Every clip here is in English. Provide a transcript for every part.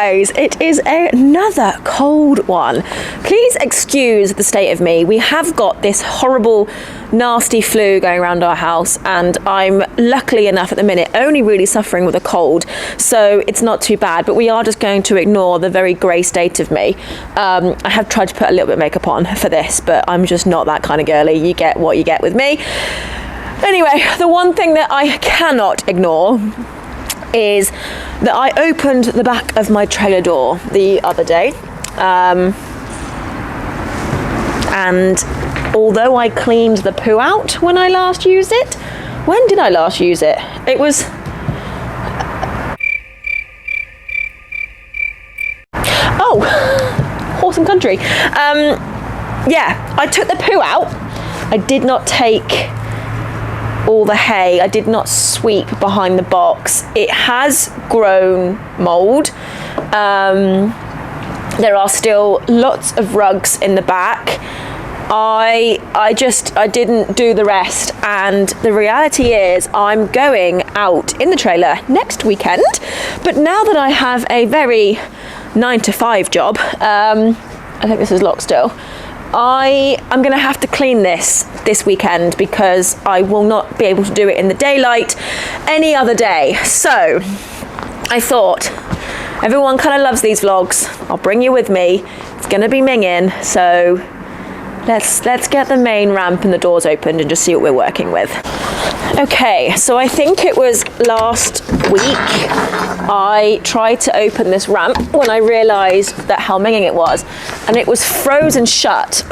guys, it is another cold one. Please excuse the state of me. We have got this horrible, nasty flu going around our house, and I'm luckily enough at the minute only really suffering with a cold, so it's not too bad, but we are just going to ignore the very grey state of me. I have tried to put a little bit of makeup on for this, but I'm just not that kind of girly. You get what you get with me. Anyway, the one thing that I cannot ignore is that I opened the back of my trailer door the other day, and although I cleaned the poo out when I last used it, when did I last use it? It was... oh, horse and country. Yeah, I took the poo out. I did not take all the hay. I did not sweep behind the box. It has grown mould. There are still lots of rugs in the back. I didn't do the rest, and the reality is I'm going out in the trailer next weekend, but now that I have a very 9-to-5 job, I think this is locked still, I'm going to have to clean this weekend because I will not be able to do it in the daylight any other day. So I thought, everyone kind of loves these vlogs. I'll bring you with me. It's going to be minging, so let's get the main ramp and the doors opened and just see what we're working with. Okay, so I think it was last week I tried to open this ramp when I realised that how minging it was, and it was frozen shut.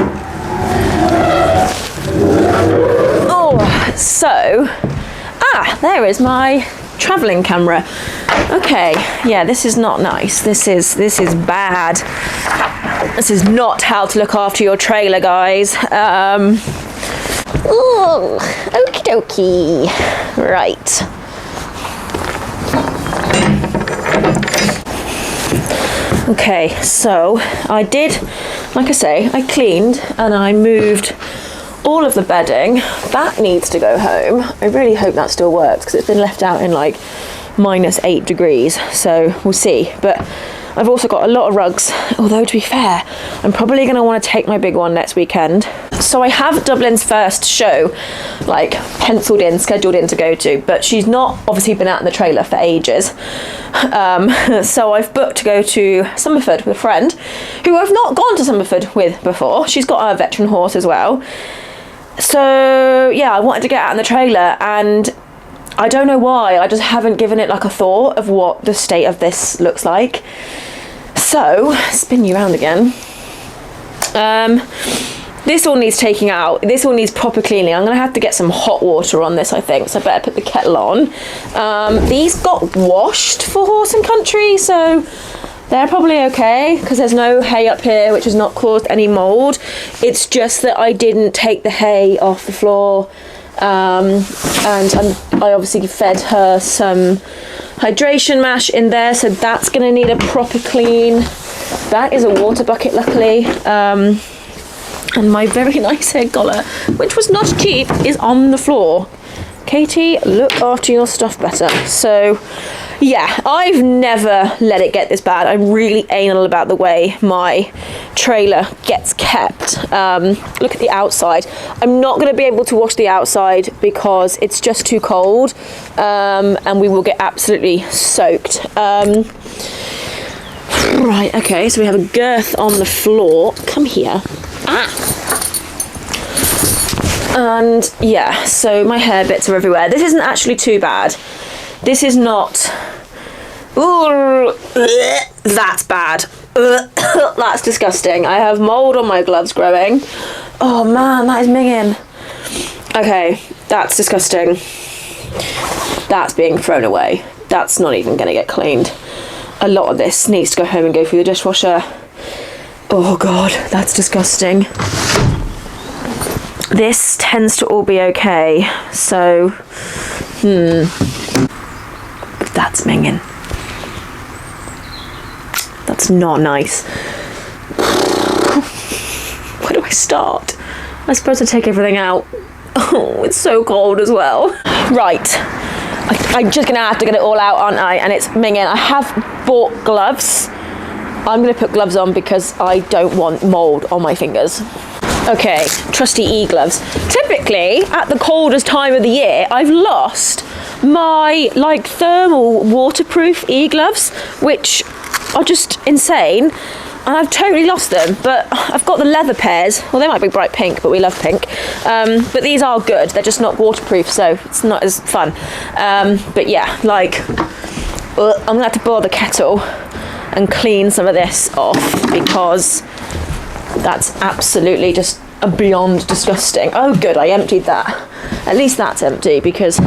Oh, so, there is my travelling camera. Okay, yeah, this is not nice. This is bad. This is not how to look after your trailer, guys. Oh, okie dokie. Right. Okay, so I did, like I say, I cleaned and I moved all of the bedding. That needs to go home. I really hope that still works because it's been left out in like -8 degrees, so we'll see. But I've also got a lot of rugs, although to be fair, I'm probably going to want to take my big one next weekend. So I have Dublin's first show, like, penciled in, scheduled in to go to, but she's not obviously been out in the trailer for ages. So I've booked to go to Somerford with a friend, who I've not gone to Somerford with before. She's got a veteran horse as well. So, yeah, I wanted to get out in the trailer, and I don't know why, I just haven't given it like a thought of what the state of this looks like. So, spin you around again. This all needs taking out. This all needs proper cleaning. I'm going to have to get some hot water on this, I think, so I better put the kettle on. These got washed for horse and country, so they're probably okay because there's no hay up here, which has not caused any mould. It's just that I didn't take the hay off the floor. And I obviously fed her some hydration mash in there, so that's going to need a proper clean. That is a water bucket, luckily, and my very nice hair collar, which was not cheap, is on the floor. Katie, look after your stuff better. So yeah, I've never let it get this bad. I'm really anal about the way my trailer gets kept. Look at the outside. I'm not going to be able to wash the outside because it's just too cold, and we will get absolutely soaked. Right, okay, so we have a girth on the floor. Come here. And yeah, so my hair bits are everywhere. This isn't actually too bad. This is not... Ooh, that's bad. That's disgusting. I have mould on my gloves growing. Oh man, that is minging. Okay, that's disgusting. That's being thrown away. That's not even going to get cleaned. A lot of this needs to go home and go through the dishwasher. Oh god, that's disgusting. This tends to all be okay, so that's minging. That's not nice. Where do I start? I suppose I take everything out. Oh, it's so cold as well. Right, I'm just gonna have to get it all out, aren't I? And it's minging. I have bought gloves I'm going to put gloves on because I don't want mould on my fingers. Okay, trusty e-gloves. Typically, at the coldest time of the year, I've lost my like thermal waterproof e-gloves, which are just insane. And I've totally lost them, but I've got the leather pairs. Well, they might be bright pink, but we love pink. But these are good. They're just not waterproof, so it's not as fun. But yeah, like, I'm gonna have to boil the kettle and clean some of this off because that's absolutely just beyond disgusting. Oh, good, I emptied that. At least that's empty because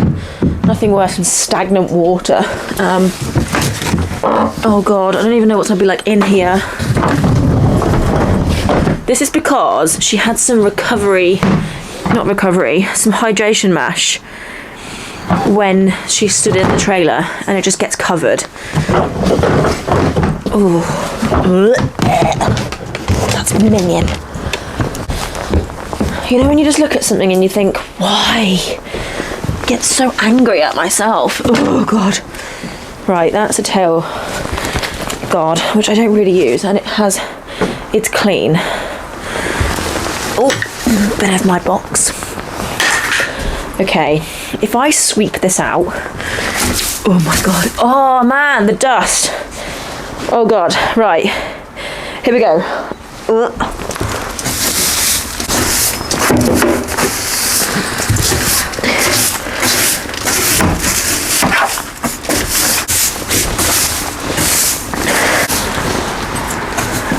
nothing worse than stagnant water. Oh God, I don't even know what's gonna be like in here. This is because she had some some hydration mash when she stood in the trailer and it just gets covered. Oh, that's minging. You know when you just look at something and you think, why? I get so angry at myself. Oh God. Right, that's a tail guard, which I don't really use, and it's clean. Oh, better have my box. Okay, if I sweep this out, oh my God, oh man, the dust. Oh God, right, here we go.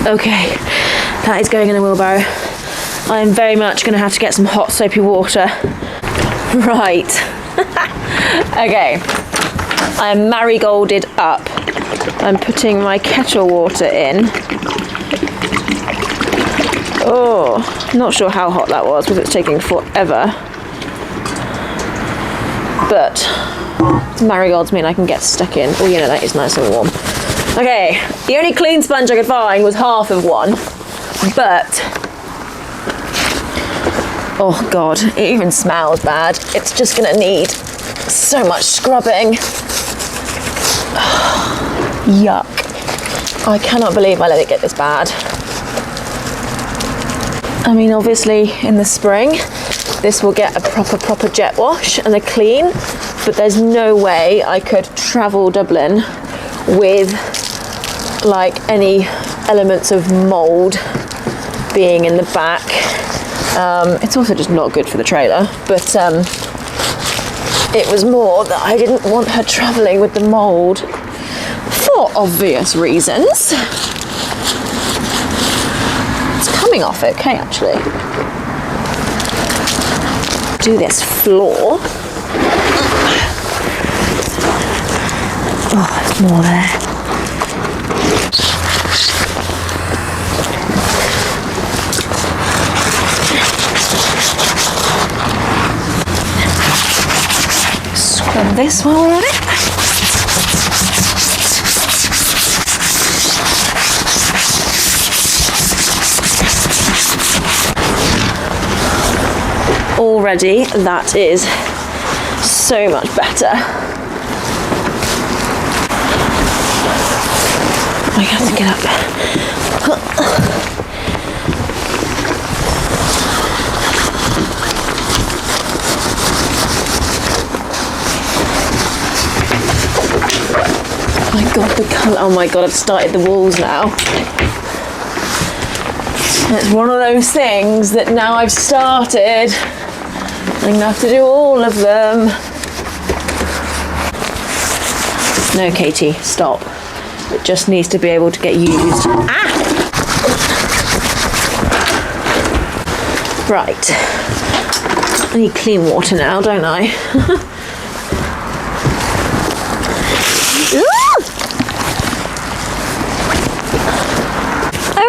Okay, that is going in the wheelbarrow. I am very much going to have to get some hot soapy water. Right. Okay, I am marigolded up. I'm putting my kettle water in. Oh, not sure how hot that was because it's taking forever. But marigolds mean I can get stuck in. Oh, you know, that is nice and warm. Okay, the only clean sponge I could find was half of one, but oh God, it even smells bad. It's just gonna need so much scrubbing. Yuck. I cannot believe I let it get this bad. I mean, obviously in the spring, this will get a proper jet wash and a clean, but there's no way I could travel Dublin with like any elements of mould being in the back. It's also just not good for the trailer, but it was more that I didn't want her travelling with the mould for obvious reasons. It's coming off okay, actually. Do this floor. Oh, there's more there. Scrub this while we're at it. Already, that is so much better. I have to get up. My God, the colour. Oh my God, I've started the walls now. It's one of those things that now I've started, I'm gonna have to do all of them. No, Katie, stop. It just needs to be able to get used. Ah! Right. I need clean water now, don't I?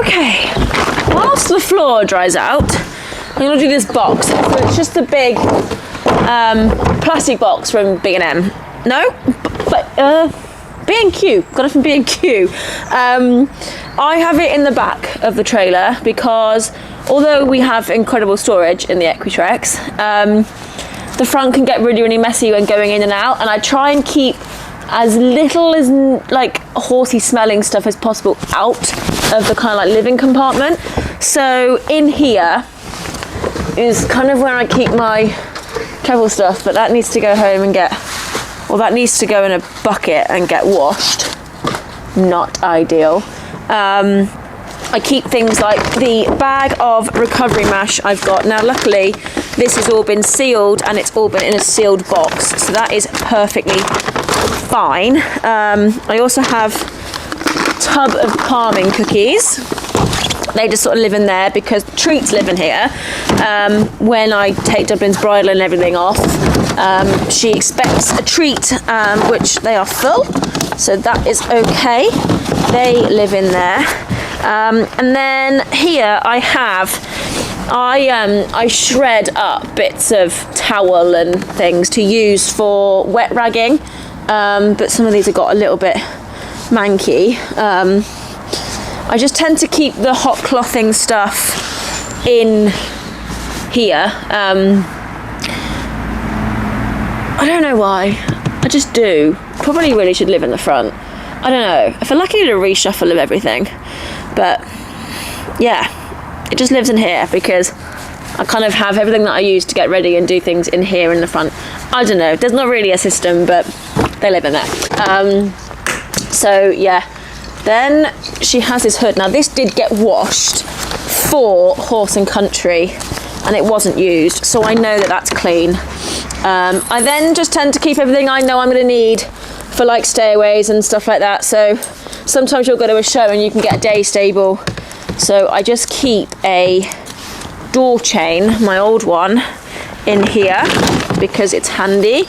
Okay. Whilst the floor dries out, I'm going to do this box. So it's just a big plastic box from B&M. No? But B&Q. Got it from B&Q. I have it in the back of the trailer because although we have incredible storage in the Equitreks, the front can get really, really messy when going in and out, and I try and keep as little as like horsey smelling stuff as possible out of the kind of like living compartment. So in here is kind of where I keep my travel stuff, but that needs to go home and get, well, that needs to go in a bucket and get washed. Not ideal. I keep things like the bag of recovery mash I've got. Now luckily this has all been sealed and it's all been in a sealed box, so that is perfectly fine. I also have a tub of calming cookies. They just sort of live in there because treats live in here. When I take Dublin's bridle and everything off, she expects a treat, which they are full, so that is okay. They live in there. And then here I have, I shred up bits of towel and things to use for wet ragging, but some of these have got a little bit manky. I just tend to keep the hot clothing stuff in here. I don't know why, I just do. Probably really should live in the front. I don't know, I feel like I need a reshuffle of everything, but yeah, it just lives in here because I kind of have everything that I use to get ready and do things in here in the front. I don't know, there's not really a system, but they live in there. So yeah, then she has this hood. Now this did get washed for Horse and Country and it wasn't used, so I know that that's clean. I then just tend to keep everything I know I'm going to need for like stayaways and stuff like that. So sometimes you'll go to a show and you can get a day stable. So I just keep a door chain, my old one, in here because it's handy.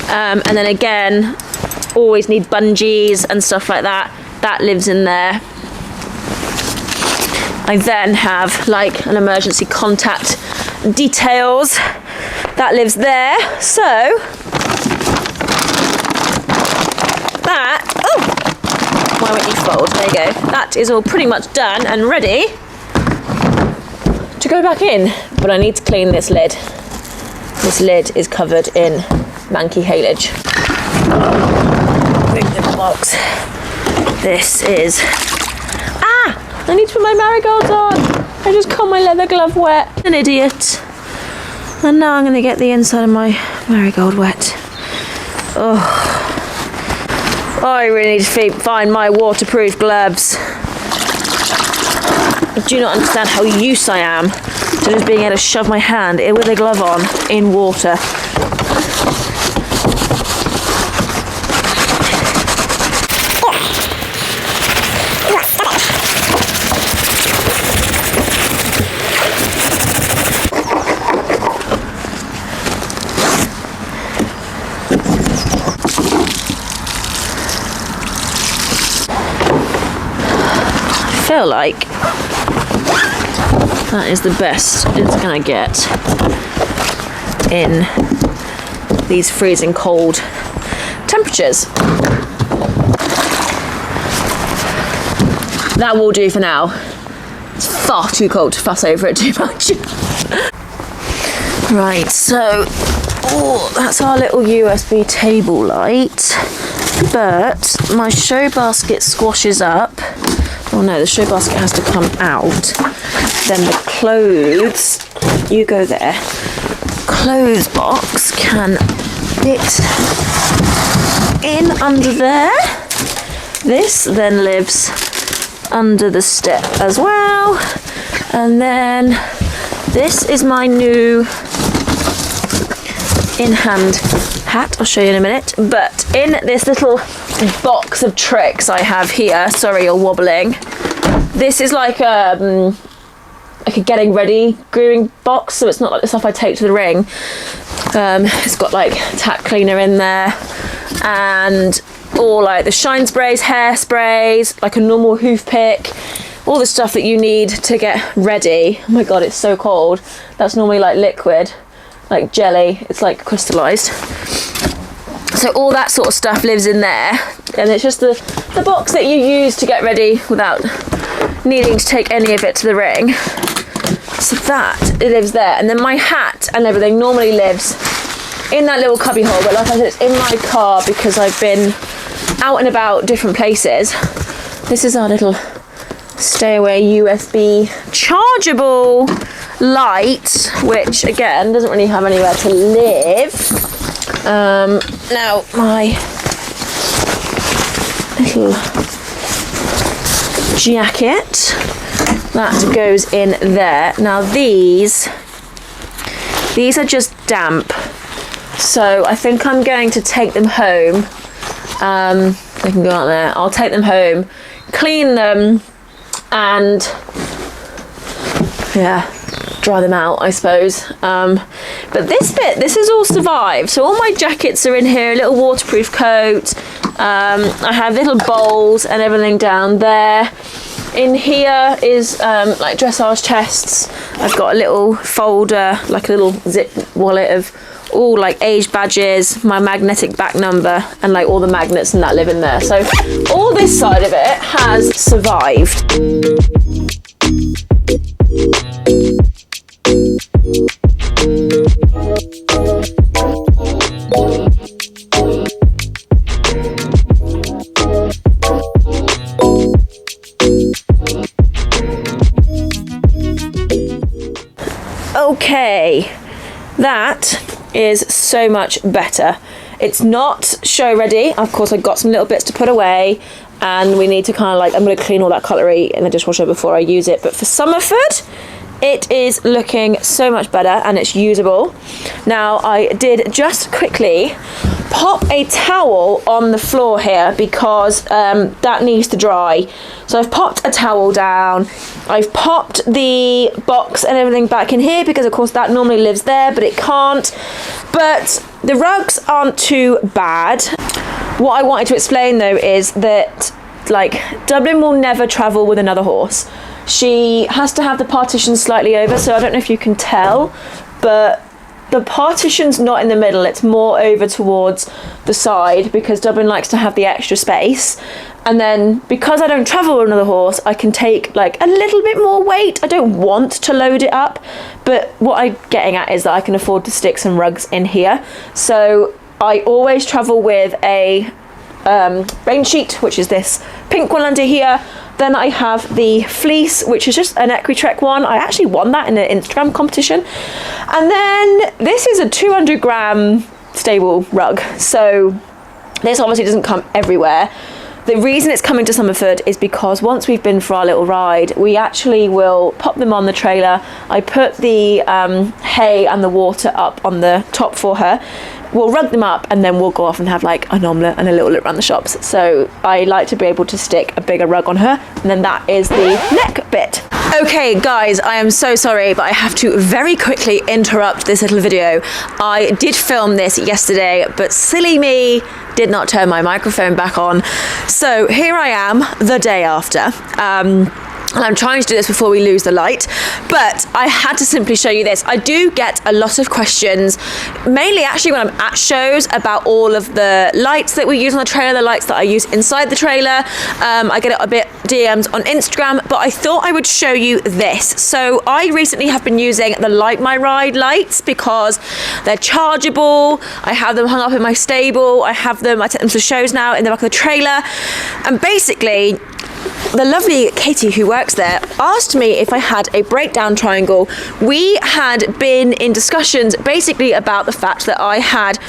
And then again, always need bungees and stuff like that. That lives in there. I then have like an emergency contact details. That lives there. So that, oh, why won't you fold? There you go. That is all pretty much done and ready to go back in. But I need to clean this lid. This lid is covered in manky haylage. Bring the box. This is, I need to put my marigolds on. I just got my leather glove wet. An idiot. And now I'm going to get the inside of my marigold wet. Oh, I really need to find my waterproof gloves. I do not understand how used I am to just being able to shove my hand in with a glove on in water. I feel like that is the best it's gonna get in these freezing cold temperatures. That will do for now. It's far too cold to fuss over it too much. Right, so that's our little USB table light, but my show basket squashes up. Oh no, the show basket has to come out. Then the clothes, you go there. Clothes box can fit in under there. This then lives under the step as well. And then this is my new in-hand hat. I'll show you in a minute. But in this little box of tricks I have here, sorry you're wobbling, this is like a getting ready grooming box, so it's not like the stuff I take to the ring. It's got like tack cleaner in there and all like the shine sprays, hair sprays, like a normal hoof pick, all the stuff that you need to get ready. Oh my god, it's so cold. That's normally like liquid, like jelly. It's like crystallized. So all that sort of stuff lives in there, and it's just the box that you use to get ready without needing to take any of it to the ring. So that, it lives there. And then my hat and everything normally lives in that little cubby hole, but like I said, it's in my car because I've been out and about different places. This is our little stay away USB chargeable light, which again doesn't really have anywhere to live. Now my little jacket, that goes in there. Now these are just damp, so I think I'm going to take them home. They can go out there. I'll take them home, clean them, and yeah, dry them out, I suppose. But this has all survived. So all my jackets are in here, a little waterproof coat. I have little bowls and everything down there. In here is like dressage chests. I've got a little folder, like a little zip wallet of all like age badges, my magnetic back number, and like all the magnets and that live in there. So all this side of it has survived. Okay, that is so much better. It's not show ready. Of course, I've got some little bits to put away, and we need to kind of like, I'm going to clean all that cutlery in the dishwasher before I use it. But for Summerford, it is looking so much better and it's usable. Now, I did just quickly pop a towel on the floor here because that needs to dry. So I've popped a towel down. I've popped the box and everything back in here because of course that normally lives there, but it can't. But the rugs aren't too bad. What I wanted to explain though is that like Dublin will never travel with another horse. She has to have the partition slightly over, so I don't know if you can tell, but the partition's not in the middle, it's more over towards the side because Dublin likes to have the extra space. And then because I don't travel with another horse, I can take like a little bit more weight. I don't want to load it up, but what I'm getting at is that I can afford to stick some rugs in here. So I always travel with a rain sheet, which is this pink one under here. Then I have the fleece, which is just an Equitrek one. I actually won that in an Instagram competition. And then this is a 200 gram stable rug. So this obviously doesn't come everywhere. The reason it's coming to Summerford is because once we've been for our little ride, we actually will pop them on the trailer. I put the hay and the water up on the top for her. We'll rug them up and then we'll go off and have like an omelette and a little look around the shops. So I like to be able to stick a bigger rug on her, and then that is the neck bit. Okay guys, I am so sorry, but I have to very quickly interrupt this little video. I did film this yesterday, but silly me did not turn my microphone back on. So here I am the day after. And I'm trying to do this before we lose the light, but I had to simply show you this. I do get a lot of questions, mainly actually when I'm at shows, about all of the lights that we use on the trailer, the lights that I use inside the trailer. I get a bit DMs on Instagram, but I thought I would show you this. So I recently have been using the Light My Ride lights because they're chargeable. I have them hung up in my stable. I take them to shows now in the back of the trailer. And basically, the lovely Katie who works there asked me if I had a breakdown triangle. We had been in discussions basically about the fact that I had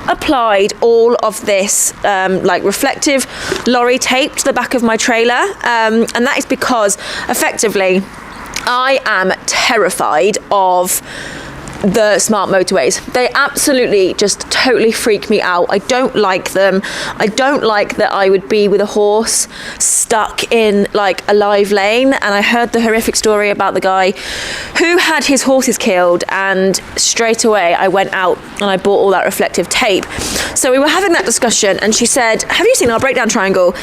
applied all of this like reflective lorry tape to the back of my trailer, and that is because effectively I am terrified of the smart motorways. They absolutely just totally freak me out. I don't like them. I don't like that I would be with a horse stuck in like a live lane. And I heard the horrific story about the guy who had his horses killed, and straight away I went out and I bought all that reflective tape. So we were having that discussion and she said, have you seen our breakdown triangle?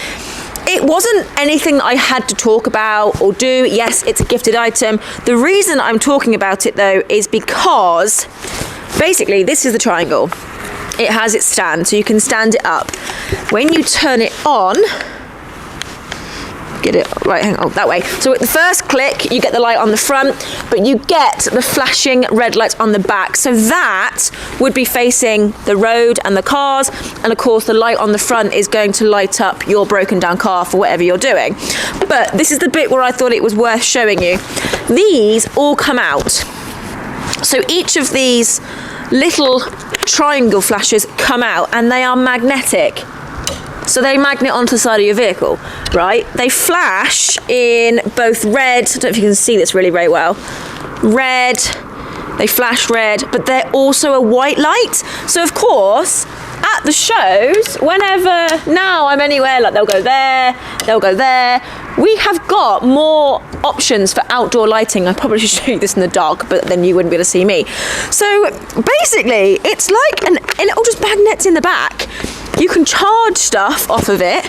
It wasn't anything that I had to talk about or do. Yes, it's a gifted item. The reason I'm talking about it though is because basically this is the triangle. It has its stand, so you can stand it up. When you turn it on, get it right, hang on, that way. So at the first click, you get the light on the front, but you get the flashing red lights on the back. So that would be facing the road and the cars, and of course the light on the front is going to light up your broken down car for whatever you're doing. But this is the bit where I thought it was worth showing you. These all come out. So each of these little triangle flashes come out, and they are magnetic. So they magnet onto the side of your vehicle, right? They flash in both red, I don't know if you can see this really very well, red, they flash red, but they're also a white light. So of course, at the shows, whenever, now I'm anywhere, like they'll go there, we have got more options for outdoor lighting. I probably should show you this in the dark, but then you wouldn't be able to see me. So basically, it's like and it'll just magnets in the back. You can charge stuff off of it.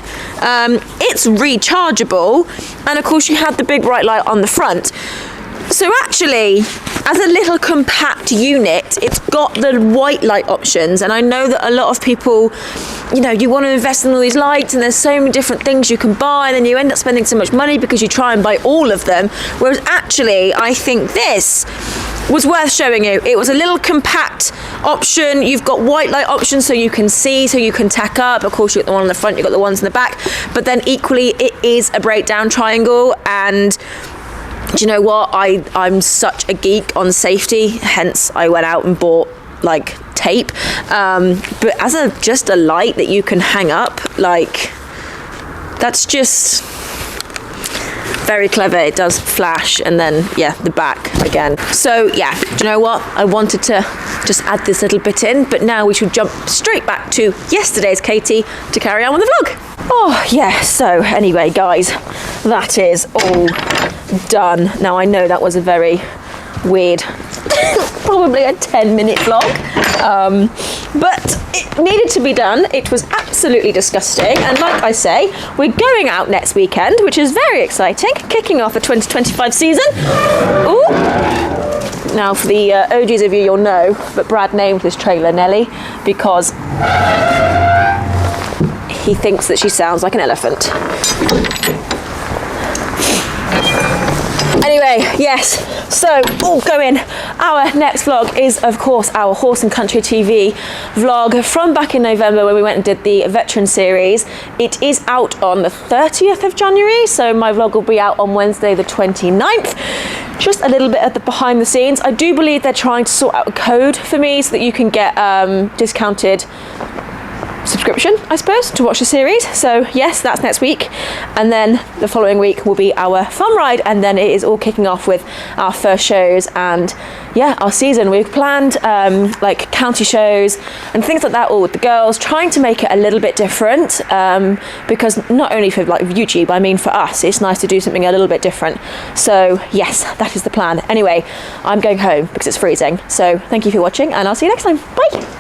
It's rechargeable, and of course you have the big bright light on the front. So actually, as a little compact unit, it's got the white light options, and I know that a lot of people, you know, you want to invest in all these lights, and there's so many different things you can buy, and then you end up spending so much money because you try and buy all of them, whereas actually, I think this was worth showing you. It was a little compact option. You've got white light options so you can see, so you can tack up. Of course, you've got the one on the front, you've got the ones in the back, but then equally, it is a breakdown triangle, and do you know what? I'm such a geek on safety, hence I went out and bought like tape. But as just a light that you can hang up, like that's just very clever. It does flash, and then yeah, the back again. So yeah, do you know what? I wanted to just add this little bit in, but now we should jump straight back to yesterday's Katie to carry on with the vlog. Oh yeah, so anyway guys, that is all done. Now I know that was a very weird, probably a 10-minute vlog, but it needed to be done. It was absolutely disgusting, and like I say, we're going out next weekend, which is very exciting, kicking off the 2025 season. Ooh. Now for the OGs of you, you'll know, but Brad named this trailer Nelly because he thinks that she sounds like an elephant. Anyway, yes, so all going. Our next vlog is, of course, our Horse and Country TV vlog from back in November when we went and did the Veteran series. It is out on the 30th of January, so my vlog will be out on Wednesday the 29th. Just a little bit at the behind the scenes. I do believe they're trying to sort out a code for me so that you can get discounted subscription, I suppose, to watch the series. So yes, that's next week, and then the following week will be our fun ride, and then it is all kicking off with our first shows and yeah, our season. We've planned like county shows and things like that, all with the girls, trying to make it a little bit different, because not only for like YouTube, I mean for us, it's nice to do something a little bit different. So yes, that is the plan. Anyway, I'm going home because it's freezing, so thank you for watching, and I'll see you next time. Bye.